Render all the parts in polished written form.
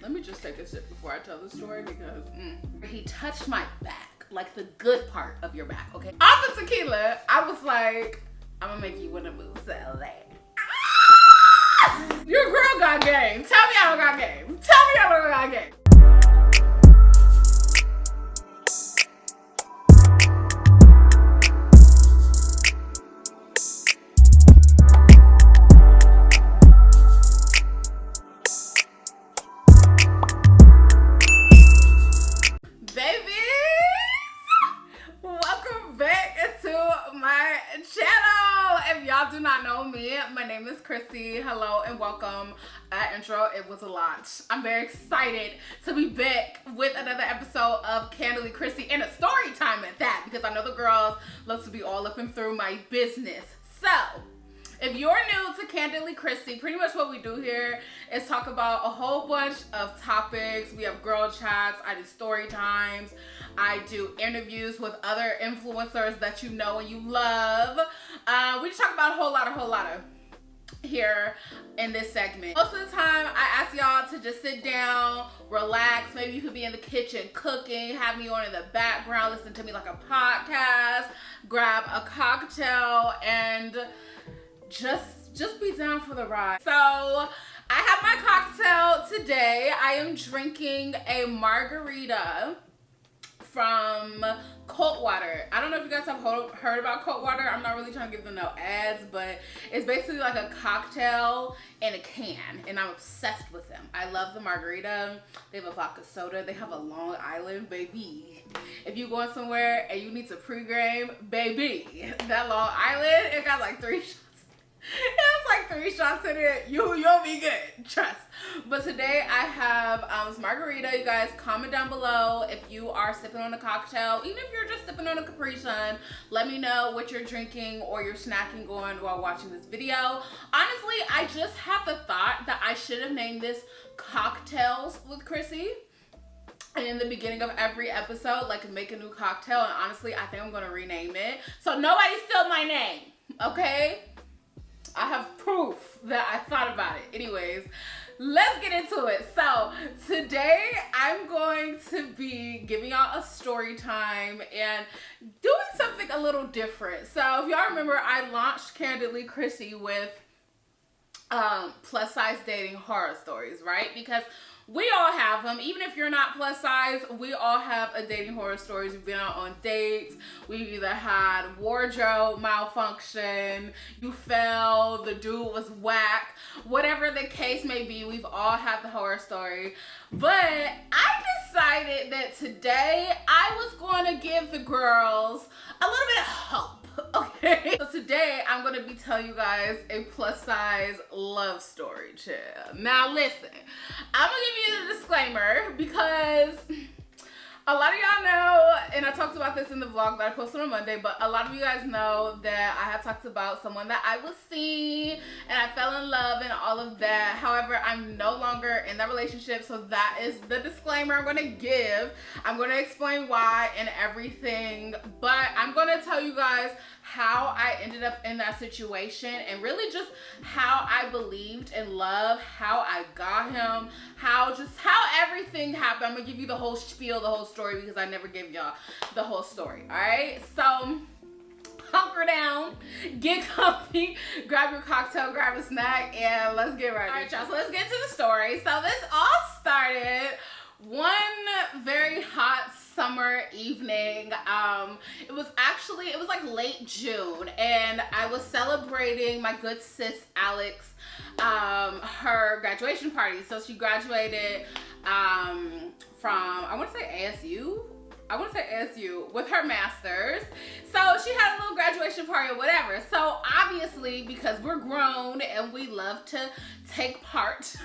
Let me just take a sip before I tell the story because he touched my back, like the good part of your back, okay? Off the tequila, I was like, I'm gonna make you wanna move salad. Your girl got game. Tell me I don't got game. Tell me I don't got game. Do not know me. My name is Chrissy. Hello and welcome. Intro, it was a lot. I'm very excited to be back with another episode of Candidly Chrissy and a story time at that, because I know the girls love to be all up and through my business. So if you're new to Candidly Chrissy, pretty much what we do here is talk about a whole bunch of topics. We have girl chats, I do story times, I do interviews with other influencers that you know and you love. We just talk about a whole lot of here in this segment. Most of the time, I ask y'all to just sit down, relax. Maybe you could be in the kitchen cooking, have me on in the background, listen to me like a podcast, grab a cocktail, and just be down for the ride. So I have my cocktail today. I am drinking a margarita from Coldwater. I don't know if you guys have heard about Coldwater. I'm not really trying to give them no ads, but it's basically like a cocktail in a can, and I'm obsessed with them. I love the margarita. They have a vodka soda. They have a Long Island, baby. If you going somewhere and you need to pre-game, baby, that Long Island, it got like 3 shots. It has like 3 shots in it. You'll be good. Trust. But today I have this margarita. You guys comment down below if you are sipping on a cocktail. Even if you're just sipping on a Capri Sun, let me know what you're drinking or you're snacking on while watching this video. Honestly, I just have the thought that I should have named this Cocktails with Chrissy. And in the beginning of every episode, like make a new cocktail. And honestly, I think I'm going to rename it. So nobody steal my name. Okay? I have proof that I thought about it. Anyways, let's get into it. So today I'm going to be giving y'all a story time and doing something a little different. So if y'all remember, I launched Candidly Chrissy with plus size dating horror stories, right? Because we all have them. Even if you're not plus size, we all have a dating horror stories. We've been out on dates. We've either had wardrobe malfunction, you fell, the dude was whack, whatever the case may be, we've all had the horror story. But I decided that today I was going to give the girls a little bit of hope. Okay, so today I'm going to be telling you guys a plus size love story, chill. Now listen, I'm going to give you the disclaimer because a lot of y'all know, and I talked about this in the vlog that I posted on Monday, but a lot of you guys know that I have talked about someone that I was seeing and I fell in love and all of that. However, I'm no longer in that relationship, so that is the disclaimer I'm going to give. I'm going to explain why and everything, but I'm going to tell you guys how I ended up in that situation and really just how I believed in love, how I got him, how everything happened. I'm gonna give you the whole spiel, the whole story, because I never gave y'all the whole story. All right, so hunker down, get comfy, grab your cocktail, grab a snack, and let's get right. All right, y'all, so let's get to the story. So this all started one very hot summer evening. It was like late June, and I was celebrating my good sis Alex, her graduation party. So she graduated from, I want to say ASU with her master's. So she had a little graduation party or whatever. So obviously, because we're grown and we love to take part,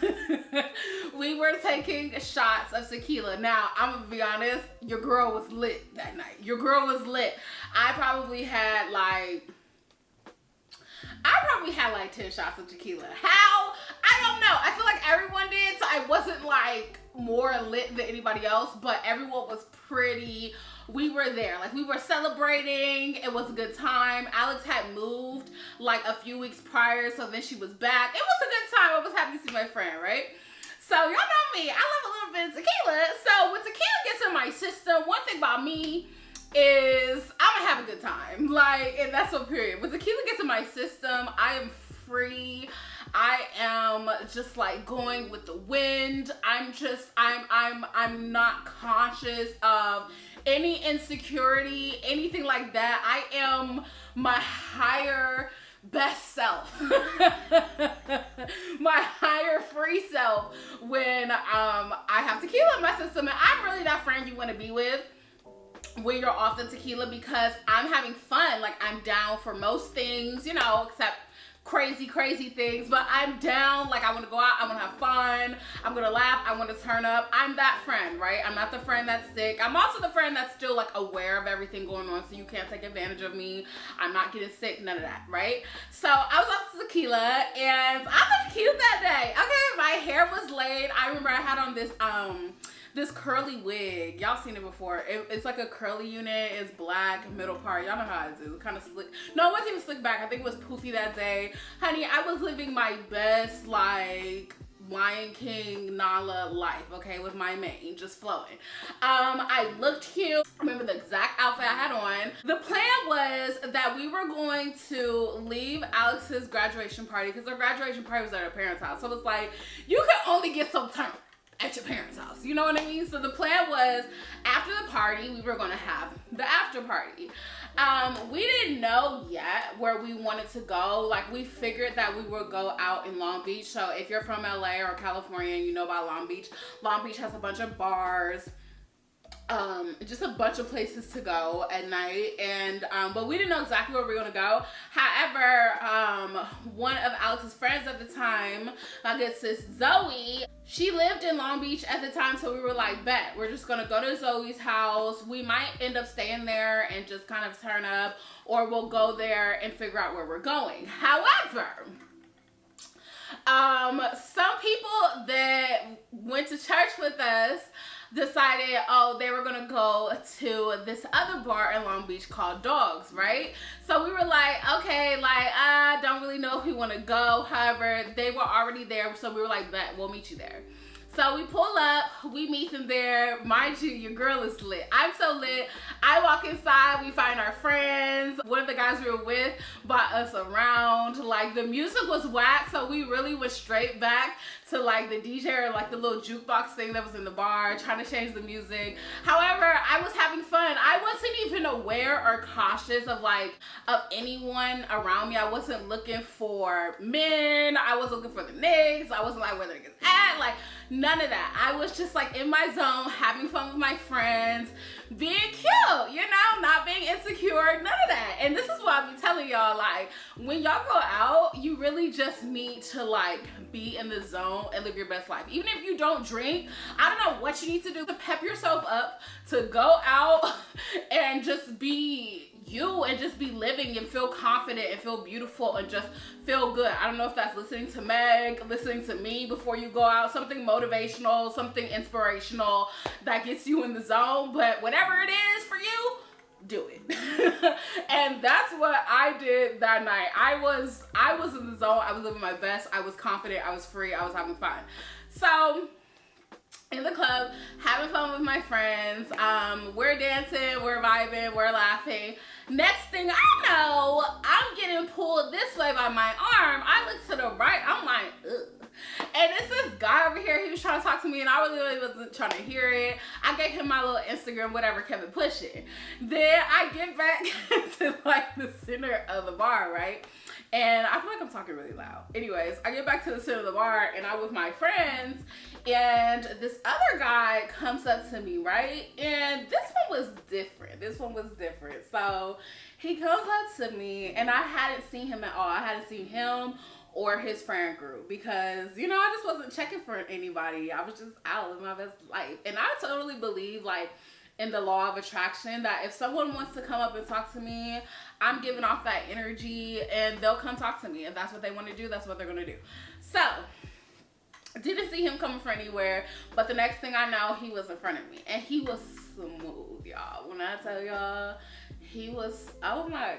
we were taking shots of tequila. Now, I'm gonna be honest, your girl was lit that night. Your girl was lit. I probably had like 10 shots of tequila. How? I don't know. I feel like everyone did, so I wasn't like more lit than anybody else, but everyone was pretty. We were there. Like, we were celebrating. It was a good time. Alex had moved like a few weeks prior, so then she was back. It was a good time. I was happy to see my friend, right? So y'all know me, I love a little bit of tequila. So when tequila gets in my system, one thing about me is I'm gonna have a good time. Like, and that's a period. When tequila gets in my system, I am free. I am just like going with the wind. I'm not conscious of any insecurity, anything like that. I am my higher best self. My higher free self when I have tequila in my system. And I'm really that friend you want to be with when you're off the tequila, because I'm having fun. Like, I'm down for most things, you know, except crazy things, but I'm down. Like, I want to go out, I want to have fun, I'm gonna laugh, I want to turn up. I'm that friend, right? I'm not the friend that's sick. I'm also the friend that's still like aware of everything going on, so you can't take advantage of me. I'm not getting sick, none of that, right? So I was off to tequila and I looked cute that day. Okay, my hair was laid. I remember I had on this curly wig. Y'all seen it before. It's like a curly unit. It's black, middle part. Y'all know how it is. Kind of slick. No, it wasn't even slick back. I think it was poofy that day. Honey, I was living my best, like, Lion King Nala life, okay, with my mane just flowing. I looked cute. I remember the exact outfit I had on. The plan was that we were going to leave Alex's graduation party, because her graduation party was at her parents' house. So it's like, you can only get so turned at your parents' house, you know what I mean? So the plan was, after the party, we were gonna have the after party. We didn't know yet where we wanted to go. Like, we figured that we would go out in Long Beach. So if you're from LA or California and you know about Long Beach has a bunch of bars, just a bunch of places to go at night. And but we didn't know exactly where we were gonna go. However, one of Alex's friends at the time, I guess it's Zoe, she lived in Long Beach at the time, so we were like, bet, we're just gonna go to Zoe's house. We might end up staying there and just kind of turn up, or we'll go there and figure out where we're going. However, some people that went to church with us decided, oh, they were gonna go to this other bar in Long Beach called Dogs, right? So we were like, okay, like, I don't really know if we want to go. However, they were already there, so we were like, bet, we'll meet you there. So we pull up, we meet them there. Mind you, your girl is lit. I'm so lit. I walk inside, we find our friends. One of the guys we were with brought us around. Like, the music was whack, so we really went straight back to like the DJ or like the little jukebox thing that was in the bar, trying to change the music. However, I was having fun. I wasn't even aware or cautious of anyone around me. I wasn't looking for men. I wasn't looking for the niggas. I wasn't like where the niggas at. Like, none of that. I was just like in my zone, having fun with my friends, being cute, you know, not being insecure, none of that. And this is why I be telling y'all, like, when y'all go out, you really just need to like be in the zone and live your best life. Even if you don't drink, I don't know what you need to do to pep yourself up to go out and just be you and just be living and feel confident and feel beautiful and just feel good. I don't know if that's listening to Meg, listening to me before you go out, something motivational, something inspirational that gets you in the zone, but whatever it is for you, do it. And that's what I did that night. I was in the zone. I was living my best. I was confident. I was free. I was having fun. So in the club, having fun with my friends, we're dancing, we're vibing, we're laughing. Next thing I know, I'm getting pulled this way by my arm. I look to the right, I'm like, ugh. And it's this guy over here, he was trying to talk to me and I really wasn't trying to hear it. I gave him my little Instagram, whatever, kept it pushing. Then I get back to like the center of the bar, right? And I feel like I'm talking really loud. Anyways, I get back to the center of the bar and I'm with my friends, and this other guy comes up to me, right? And this one was different. So he comes up to me and I hadn't seen him at all. I hadn't seen him or his friend group because, you know, I just wasn't checking for anybody. I was just out living my best life. And I totally believe, like, in the law of attraction, that if someone wants to come up and talk to me, I'm giving off that energy and they'll come talk to me. If that's what they want to do, that's what they're going to do. So didn't see him coming from anywhere, but the next thing I know, he was in front of me and he was smooth, y'all. When I tell y'all, he was, oh my,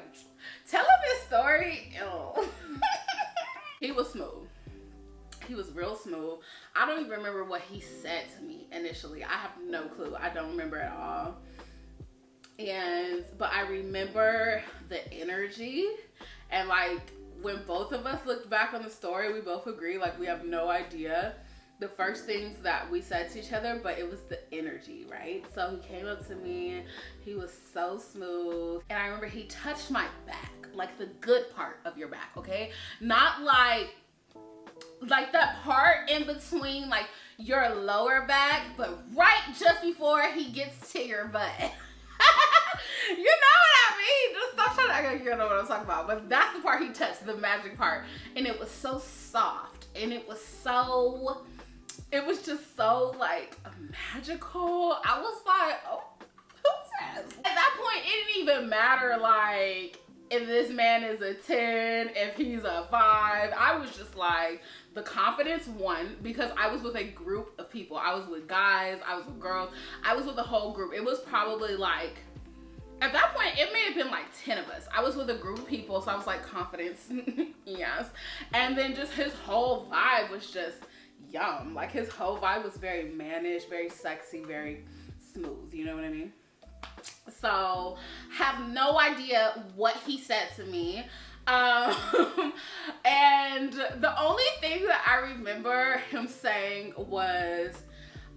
tell him this story. Ew. He was smooth. He was real smooth. I don't even remember what he said to me initially. I have no clue. I don't remember at all. But I remember the energy, and like when both of us looked back on the story, we both agreed like we have no idea the first things that we said to each other, but it was the energy, right? So he came up to me, he was so smooth, and I remember he touched my back, like the good part of your back, okay? Not like that part in between like your lower back, but right just before he gets to your butt. You know what I mean? Just stop trying to act like you don't know what I'm talking about. But that's the part he touched, the magic part. And it was so soft. And it was just so like magical. I was like, oh, who's that? At that point, it didn't even matter like if this man is a 10, if he's a 5. I was just like, the confidence won because I was with a group of people. I was with guys, I was with girls, I was with the whole group. It was probably like, at that point, it may have been like 10 of us. I was with a group of people, so I was like, confidence, yes. And then just his whole vibe was just yum. Like his whole vibe was very mannish, very sexy, very smooth, you know what I mean? So, have no idea what he said to me. And the only thing that I remember him saying was,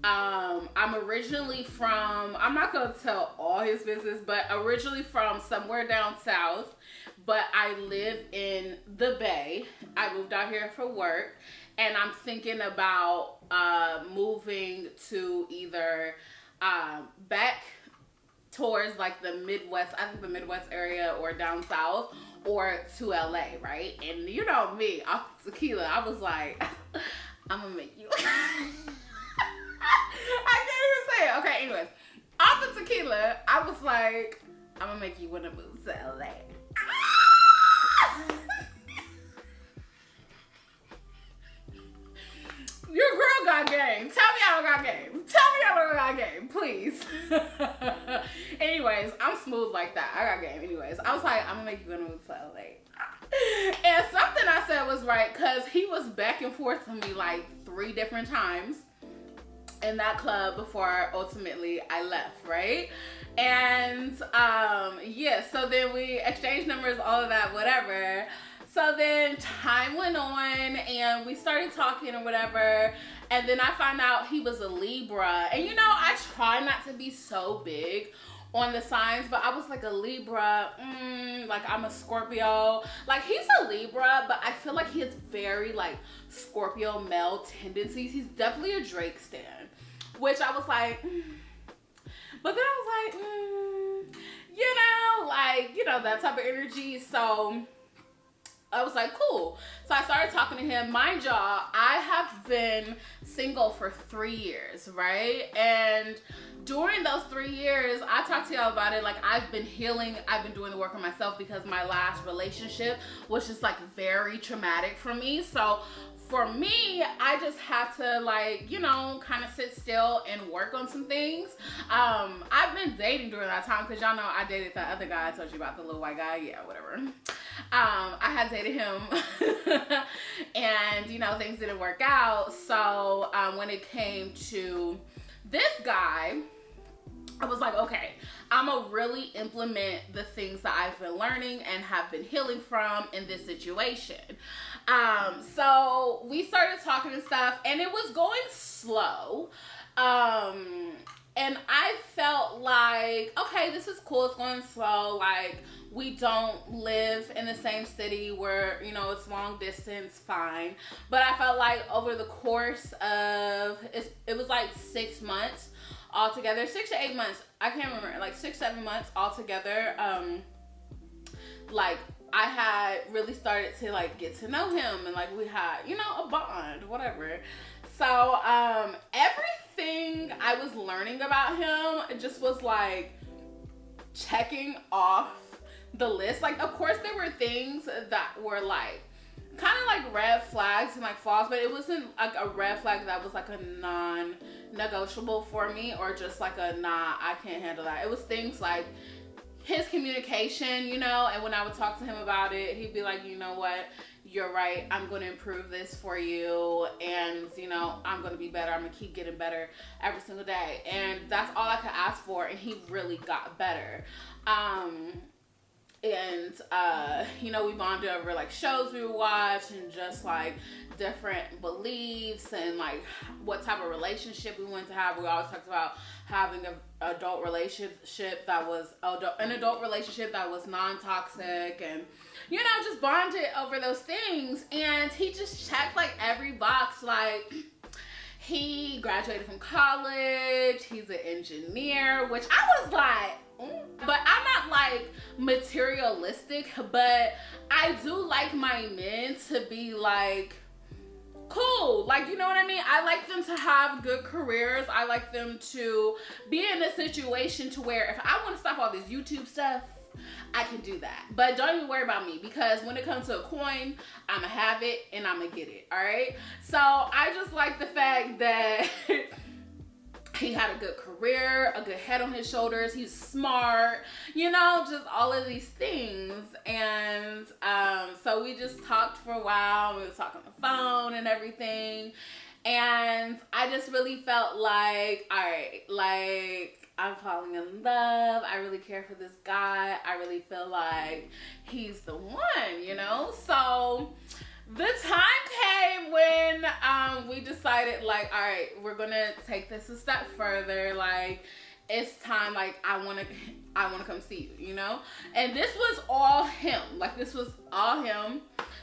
I'm originally from, I'm not going to tell all his business, but originally from somewhere down south, but I live in the Bay. I moved out here for work, and I'm thinking about moving to either back towards like the Midwest, I think the Midwest area, or down south, or to LA, right? And you know me, off tequila, I was like, I'm gonna make you. I can't even say it. Okay, anyways, off the tequila, I was like, I'm gonna make you wanna move to LA. Your girl got game. Tell me I don't got game. Tell me I don't got game, please. Anyways, I'm smooth like that. I got game. Anyways, I was like, I'm gonna make you wanna move to LA. And something I said was right, because he was back and forth with me like 3 different times in that club before ultimately I left, right? And yeah, so then we exchanged numbers, all of that, whatever. So then time went on and we started talking or whatever. And then I found out he was a Libra. And you know, I try not to be so big on the signs, but I was like, a Libra, like I'm a Scorpio. Like he's a Libra, but I feel like he has very like Scorpio male tendencies. He's definitely a Drake stan, which I was like, but then I was like, you know, that type of energy. So I was like, cool. So I started talking to him. Mind y'all, I have been single for 3 years, right? And during those 3 years, I talked to y'all about it. Like, I've been healing. I've been doing the work on myself because my last relationship was just like very traumatic for me. So for me, I just had to like, you know, kind of sit still and work on some things. I've been dating during that time because y'all know I dated that other guy I told you about, the little white guy. Yeah, whatever. I had dated him and, you know, things didn't work out. So when it came to this guy, I was like, okay, I'm gonna really implement the things that I've been learning and have been healing from in this situation. So we started talking and stuff, and it was going slow. And I felt like, okay, this is cool. It's going slow. Like, we don't live in the same city where, you know, it's long distance, fine. But I felt like over the course of, it was like 6 months altogether, 6 to 8 months. I can't remember, like 6, 7 months altogether. Like, I had really started to like get to know him, and like we had, you know, a bond, whatever. So everything I was learning about him, it just was like checking off the list. Like, of course there were things that were like kind of like red flags and like flaws, but it wasn't like a red flag that was like a non-negotiable for me, or just like a nah, I can't handle that. It was things like his communication, you know, and when I would talk to him about it, he'd be like, you know what, you're right, I'm going to improve this for you, and you know, I'm going to be better. I'm going to keep getting better every single day. And that's all I could ask for, and he really got better. You know, we bonded over like shows we would watch and just like different beliefs and like what type of relationship we wanted to have. We always talked about having an adult relationship that was non-toxic, and you know, just bonded over those things. And he just checked like every box. Like, he graduated from college, he's an engineer, which I was like, but I'm not like materialistic, but I do like my men to be like cool, like, you know what I mean? I like them to have good careers. I like them to be in a situation to where if I want to stop all this YouTube stuff, I can do that. But don't even worry about me, because when it comes to a coin, I'ma have it and I'ma get it, all right? So I just like the fact that he had a good career, a good head on his shoulders, he's smart, you know, just all of these things. And so we just talked for a while. We would talk on the phone and everything. And I just really felt like, all right, like, I'm falling in love. I really care for this guy. I really feel like he's the one, you know? So the time came when we decided, like, all right, we're gonna take this a step further. Like, it's time. Like, I wanna come see you, you know? And this was all him. Like, this was all him.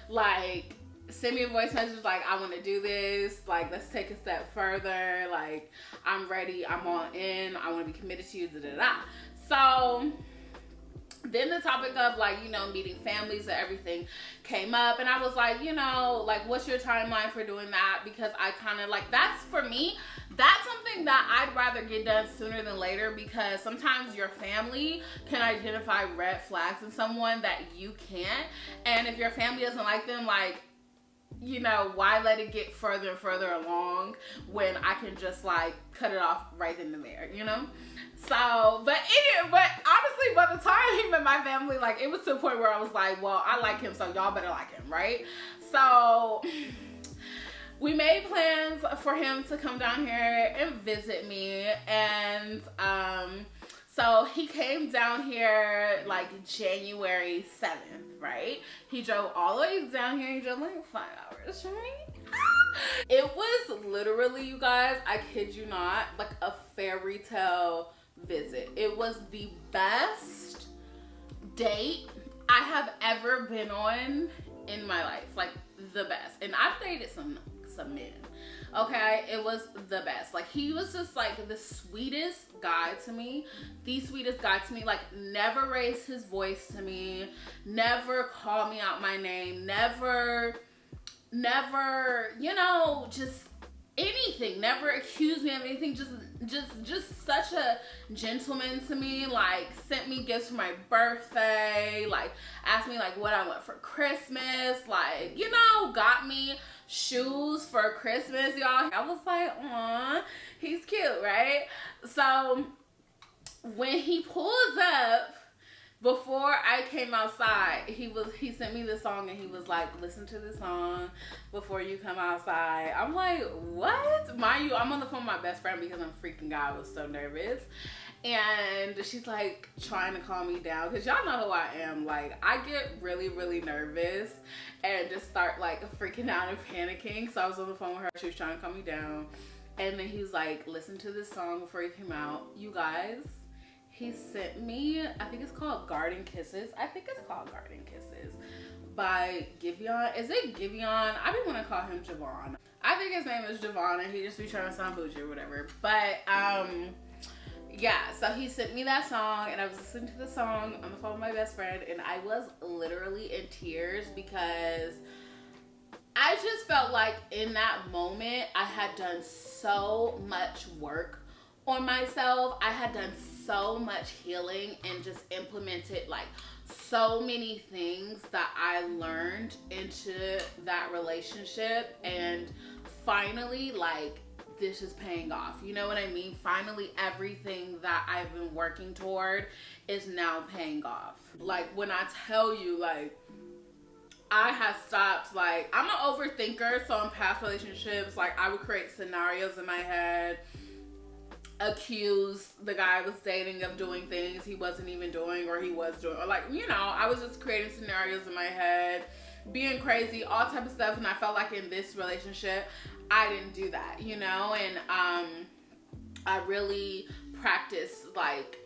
Like, send me a voice message like, I want to do this, like, let's take a step further, like, I'm ready, I'm all in, I want to be committed to you, da-da-da. So then the topic of, like, you know, meeting families and everything came up, and I was like, you know, like, what's your timeline for doing that? Because I kind of, like, that's, for me, that's something that I'd rather get done sooner than later, because sometimes your family can identify red flags in someone that you can't, and if your family doesn't like them, like, you know, why let it get further and further along when I can just like cut it off right then and there, you know? So, but honestly, by the time he met my family, like, it was to a point where I was like, well, I like him, so y'all better like him, right? So we made plans for him to come down here and visit me, and so he came down here like January 7th, right? He drove all the way down here. He drove like 5 hours from me. It was literally, you guys, I kid you not, like a fairy tale visit. It was the best date I have ever been on in my life. Like, the best. And I've dated some men. Okay, it was the best. Like, he was just like the sweetest guy to me. The sweetest guy to me. Like, never raised his voice to me. Never called me out my name. Never, you know, just anything. Never accused me of anything. Just such a gentleman to me. Like, sent me gifts for my birthday. Like, asked me like what I want for Christmas. Like, you know, got me shoes for Christmas, y'all. I was like, aw, he's cute, right? So when he pulled up, before I came outside, he sent me this song, and he was like, listen to this song before you come outside. I'm like, what? Mind you, I'm on the phone with my best friend because I'm freaking out. I was so nervous. And she's like trying to calm me down, because y'all know who I am. Like, I get really, really nervous and just start like freaking out and panicking. So I was on the phone with her. She was trying to calm me down. And then he was like, listen to this song before you come out. You guys, he sent me, I think it's called Garden Kisses. I think it's called Garden Kisses by Giveon. Is it Giveon? I didn't want to call him Javon. I think his name is Javon, and he just be trying to sound bougie or whatever. But yeah, so he sent me that song, and I was listening to the song on the phone with my best friend, and I was literally in tears, because I just felt like in that moment I had done so much work on myself. I had done so much healing and just implemented like so many things that I learned into that relationship, and finally, like, this is paying off. You know what I mean? Finally, everything that I've been working toward is now paying off. Like, when I tell you, like, I had stopped, like, I'm an overthinker, so in past relationships, like, I would create scenarios in my head, accuse the guy I was dating of doing things he wasn't even doing or he was doing, or like, you know, I was just creating scenarios in my head, being crazy, all type of stuff, and I felt like in this relationship, I didn't do that, you know, and I really practiced, like,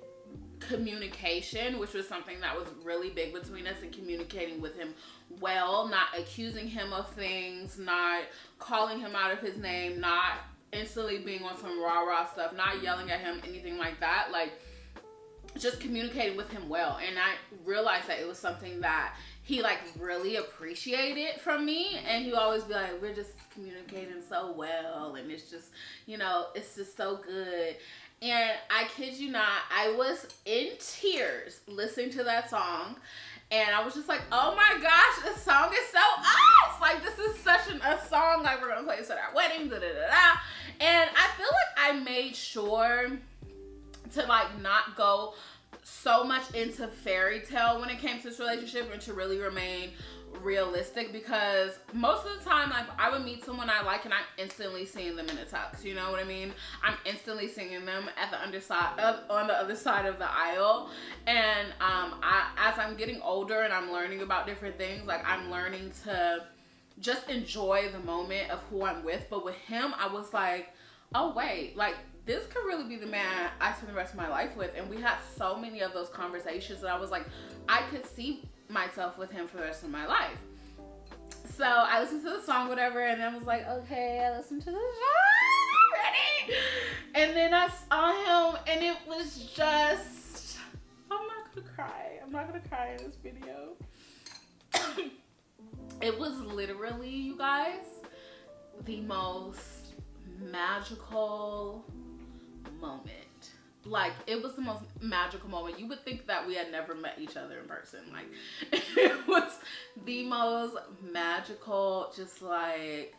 communication, which was something that was really big between us, and communicating with him well, not accusing him of things, not calling him out of his name, not instantly being on some rah-rah stuff, not yelling at him, anything like that, like, just communicating with him well. And I realized that it was something that he, like, really appreciated from me, and he would always be like, we're just communicating so well, and it's just, you know, it's just so good. And I kid you not, I was in tears listening to that song, and I was just like, oh my gosh, this song is so us! Like, this is such a song, like, we're gonna play this at our wedding, da-da-da-da. And I feel like I made sure to, like, not go so much into fairy tale when it came to this relationship, and to really remain realistic, because most of the time, like, I would meet someone I like and I'm instantly seeing them in a tux, you know what I mean? I'm instantly seeing them at the underside on the other side of the aisle. And as I'm getting older and I'm learning about different things, like, I'm learning to just enjoy the moment of who I'm with. But with him, I was like, oh wait, like, this could really be the man I spend the rest of my life with. And we had so many of those conversations that I was like, I could see myself with him for the rest of my life. So I listened to the song, whatever, and I was like, okay, I listened to the song, ready? And then I saw him, and it was just, I'm not gonna cry in this video. It was literally, you guys, the most magical moment. Like, it was the most magical moment. You would think that we had never met each other in person. Like, it was the most magical, just like,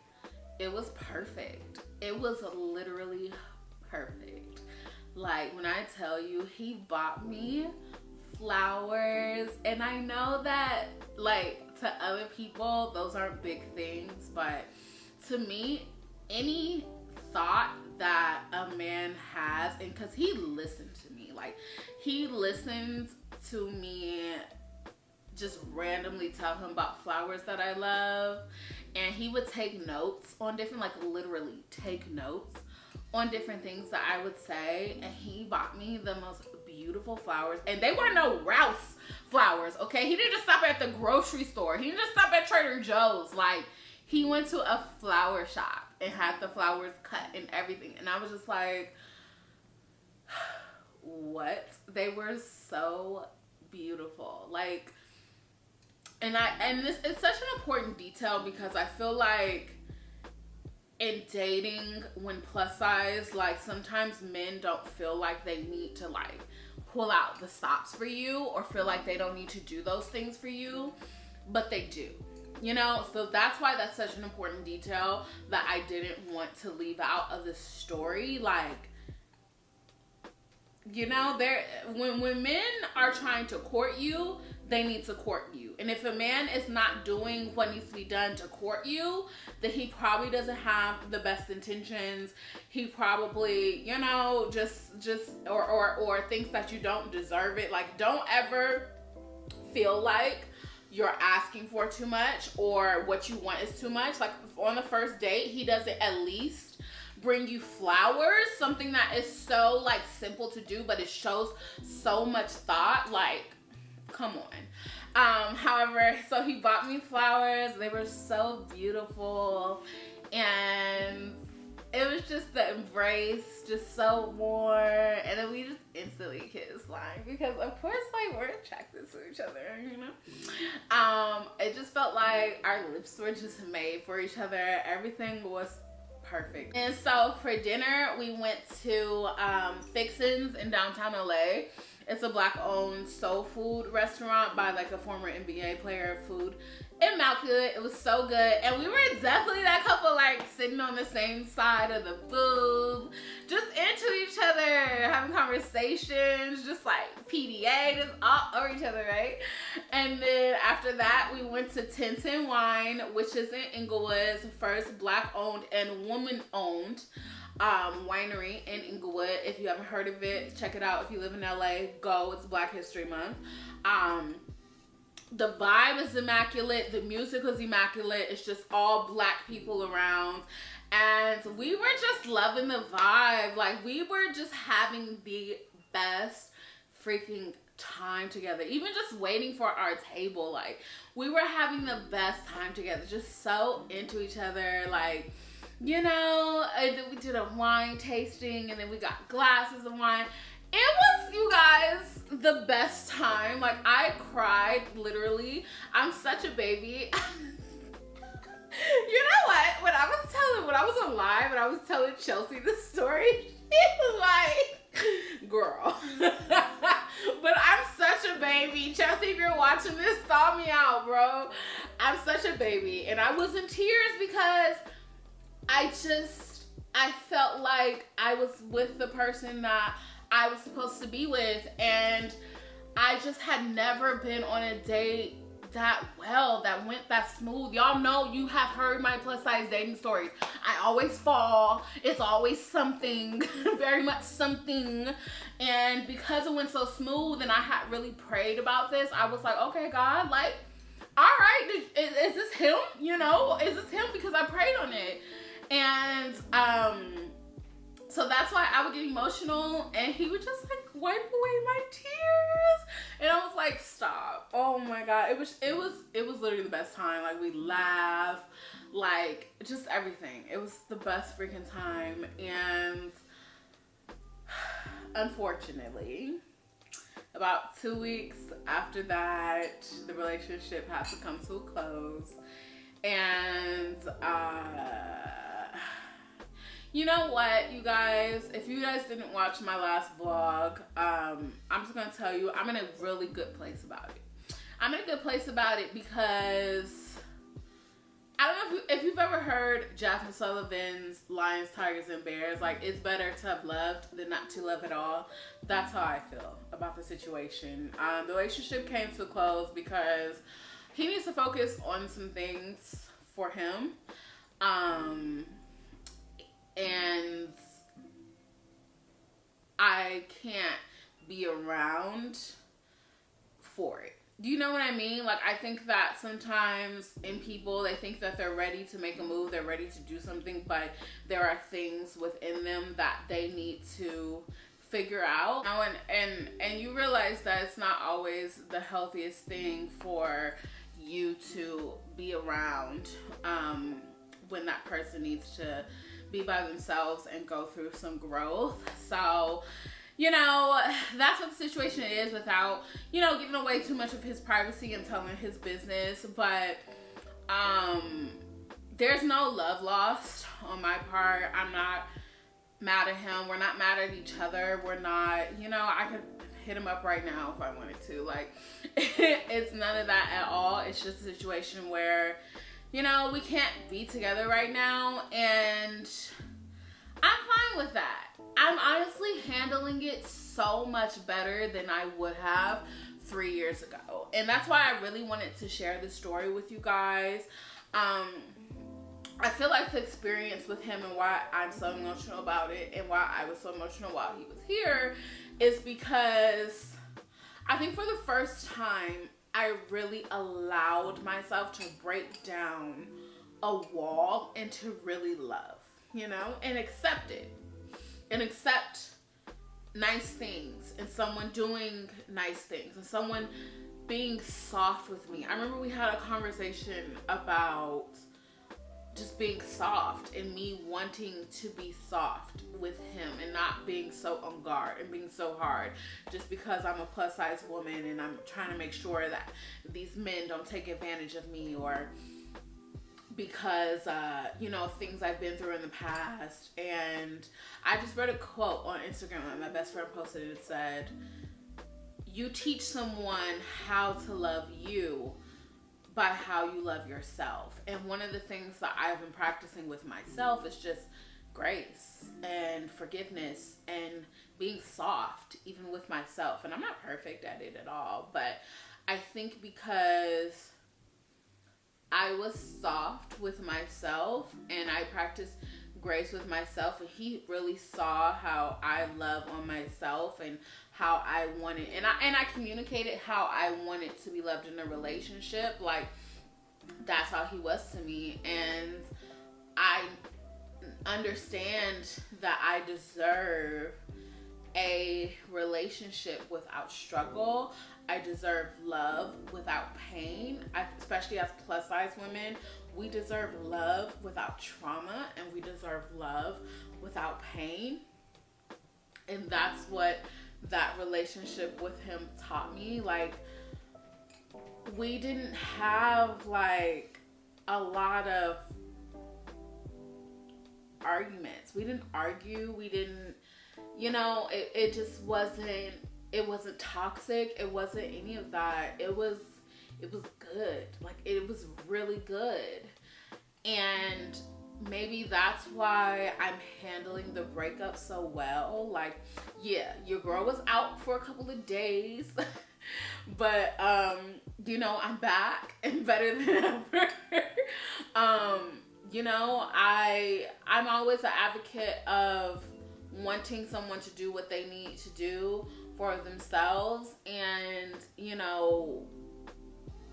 it was perfect. It was literally perfect. Like, when I tell you, he bought me flowers, and I know that, like, to other people, those aren't big things, but to me, any thought that a man has, and because he listened to me, like, he listened to me just randomly tell him about flowers that I love, and he would take notes on different, like, literally take notes on different things that I would say, and he bought me the most beautiful flowers, and they were no Rouse flowers, okay? He didn't just stop at the grocery store. He didn't just stop at Trader Joe's. Like, he went to a flower shop and had the flowers cut and everything. And I was just like, what? They were so beautiful. Like, and it's such an important detail, because I feel like in dating, when plus size, like, sometimes men don't feel like they need to, like, pull out the stops for you, or feel like they don't need to do those things for you, but they do. You know, so that's why that's such an important detail that I didn't want to leave out of the story. Like, you know, when men are trying to court you, they need to court you. And if a man is not doing what needs to be done to court you, then he probably doesn't have the best intentions. He probably, you know, just or thinks that you don't deserve it. Like, don't ever feel like you're asking for too much, or what you want is too much. Like, on the first date, he doesn't at least bring you flowers, something that is so, like, simple to do, but it shows so much thought. Like, come on. However, so he bought me flowers. They were so beautiful, and it was just the embrace, just so warm, and then we just instantly kissed, like, because of course, like, we're attracted to each other, you know. It just felt like our lips were just made for each other. Everything was perfect. And so for dinner, we went to Fixin's in downtown LA. It's a Black-owned soul food restaurant by, like, a former NBA player. Food immaculate. It was so good, and we were definitely that couple, like, sitting on the same side of the booth, just into each other, having conversations, just like PDA, just all over each other, right? And then after that, we went to 1010 Wine, which is in Inglewood's first Black-owned and woman-owned winery in Inglewood. If you haven't heard of it, check it out. If you live in LA, go. It's Black History Month. The vibe is immaculate. The music was immaculate. It's just all Black people around. And we were just loving the vibe. Like, we were just having the best freaking time together. Even just waiting for our table. Like, we were having the best time together. Just so into each other. Like, you know, and then we did a wine tasting. And then we got glasses of wine. It was, you guys, the best time. Like, I cried, literally. I'm such a baby. You know what? When I was on live and I was telling Chelsea the story, she was like, girl. But I'm such a baby. Chelsea, if you're watching this, thaw me out, bro. I'm such a baby. And I was in tears because I felt like I was with the person that I was supposed to be with, and I just had never been on a date that well, that went that smooth. Y'all know, you have heard my plus size dating stories. I always fall. It's always something, very much something. And because it went so smooth and I had really prayed about this, I was like, okay, God, like, all right, is this him? You know, is this him? Because I prayed on it. And, so that's why I would get emotional, and he would just like wipe away my tears, and I was like, stop. Oh my God, it was literally the best time. Like, we laughed, like, just everything. It was the best freaking time. And unfortunately, about 2 weeks after that, the relationship had to come to a close. And you know what, you guys? If you guys didn't watch my last vlog, I'm just gonna tell you, I'm in a really good place about it. I'm in a good place about it because I don't know if you've ever heard Jasmine Sullivan's Lions, Tigers, and Bears. Like, it's better to have loved than not to love at all. That's how I feel about the situation. The relationship came to a close because he needs to focus on some things for him. And I can't be around for it. Do you know what I mean? Like, I think that sometimes in people, they think that they're ready to make a move, they're ready to do something, but there are things within them that they need to figure out. And you realize that it's not always the healthiest thing for you to be around when that person needs to be by themselves and go through some growth. So, you know, that's what the situation is, without, you know, giving away too much of his privacy and telling his business. But there's no love lost on my part. I'm not mad at him. We're not mad at each other. We're not, you know, I could hit him up right now if I wanted to. Like, it's none of that at all. It's just a situation where, you know, we can't be together right now, and I'm fine with that. I'm honestly handling it so much better than I would have 3 years ago. And that's why I really wanted to share this story with you guys. I feel like the experience with him and why I'm so emotional about it and why I was so emotional while he was here is because I think for the first time, I really allowed myself to break down a wall and to really love, you know, and accept it. And accept nice things and someone doing nice things and someone being soft with me. I remember we had a conversation about just being soft and me wanting to be soft with him and not being so on guard and being so hard just because I'm a plus size woman and I'm trying to make sure that these men don't take advantage of me, or because, you know, things I've been through in the past. And I just read a quote on Instagram that my best friend posted. It said, you teach someone how to love you by how you love yourself. And one of the things that I've been practicing with myself is just grace and forgiveness and being soft even with myself. And I'm not perfect at it at all, but I think because I was soft with myself and I practiced grace with myself, and he really saw how I love on myself and how I wanted, and I communicated how I wanted to be loved in a relationship. Like, that's how he was to me, and I understand that I deserve a relationship without struggle. I deserve love without pain. Especially as plus size women, we deserve love without trauma, and we deserve love without pain. And that's what that relationship with him taught me. Like, we didn't have like a lot of arguments. We didn't argue. We didn't, it just wasn't, it wasn't toxic. It wasn't any of that. It was good. Like, it was really good. And maybe that's why I'm handling the breakup so well. Like, yeah, your girl was out for a couple of days, but I'm back and better than ever. I'm always an advocate of wanting someone to do what they need to do for themselves. And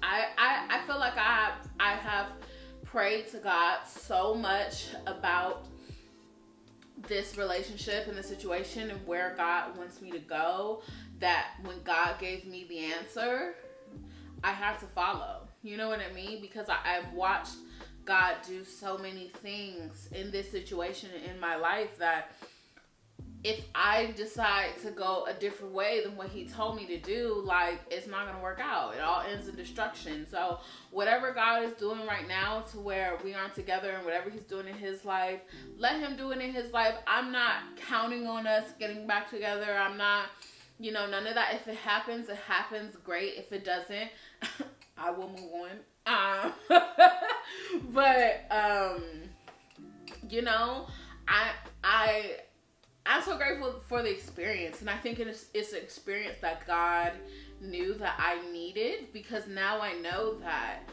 I feel like I have prayed to God so much about this relationship and the situation and where God wants me to go, that when God gave me the answer, I had to follow. You know what I mean? Because I've watched God do so many things in this situation in my life that if I decide to go a different way than what he told me to do, like, it's not going to work out. It all ends in destruction. So whatever God is doing right now to where we aren't together, and whatever he's doing in his life, let him do it in his life. I'm not counting on us getting back together. I'm not, none of that. If it happens, it happens. Great. If it doesn't, I will move on. I'm so grateful for the experience, and I think it's an experience that God knew that I needed, because now I know that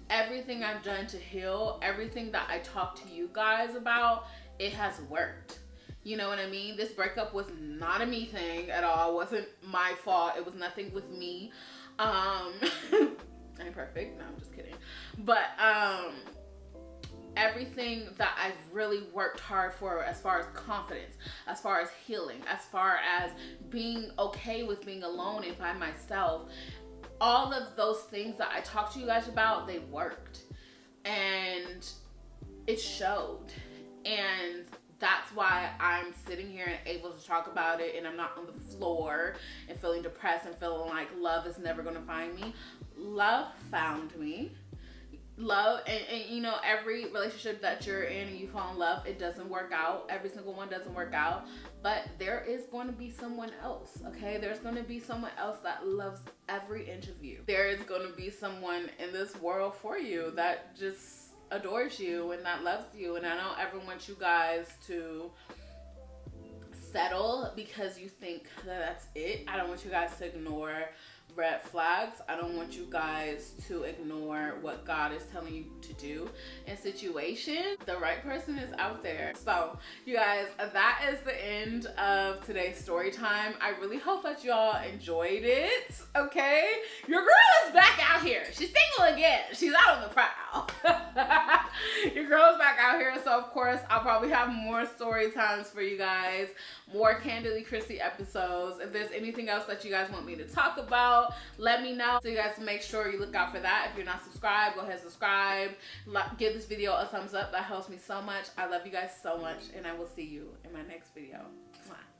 everything I've done to heal, everything that I talked to you guys about, it has worked. You know what I mean? This breakup was not a me thing at all. It wasn't my fault. It was nothing with me. I'm perfect. No, I'm just kidding. But everything that I've really worked hard for, as far as confidence, as far as healing, as far as being okay with being alone and by myself, all of those things that I talked to you guys about, they worked. And it showed. And that's why I'm sitting here and able to talk about it, and I'm not on the floor and feeling depressed and feeling like love is never going to find me. Love found me. Love, and every relationship that you're in and you fall in love, it doesn't work out. Every single one doesn't work out, but there is going to be someone else, okay? There's going to be someone else that loves every inch of you. There is going to be someone in this world for you that just adores you and that loves you. And I don't ever want you guys to settle because you think that that's it. I don't want you guys to ignore red flags. I don't want you guys to ignore what God is telling you to do in situations. The right person is out there. So you guys, that is the end of today's story time. I really hope that y'all enjoyed it. Okay, your girl is back out here. She's single again. She's out on the prowl. Your girl's back out here. So of course I'll probably have more story times for you guys, more Candidly Chrissy episodes. If there's anything else that you guys want me to talk about, let me know. So you guys make sure you look out for that. If you're not subscribed, go ahead and subscribe. Give this video a thumbs up. That helps me so much. I love you guys so much, and I will see you in my next video. Mwah.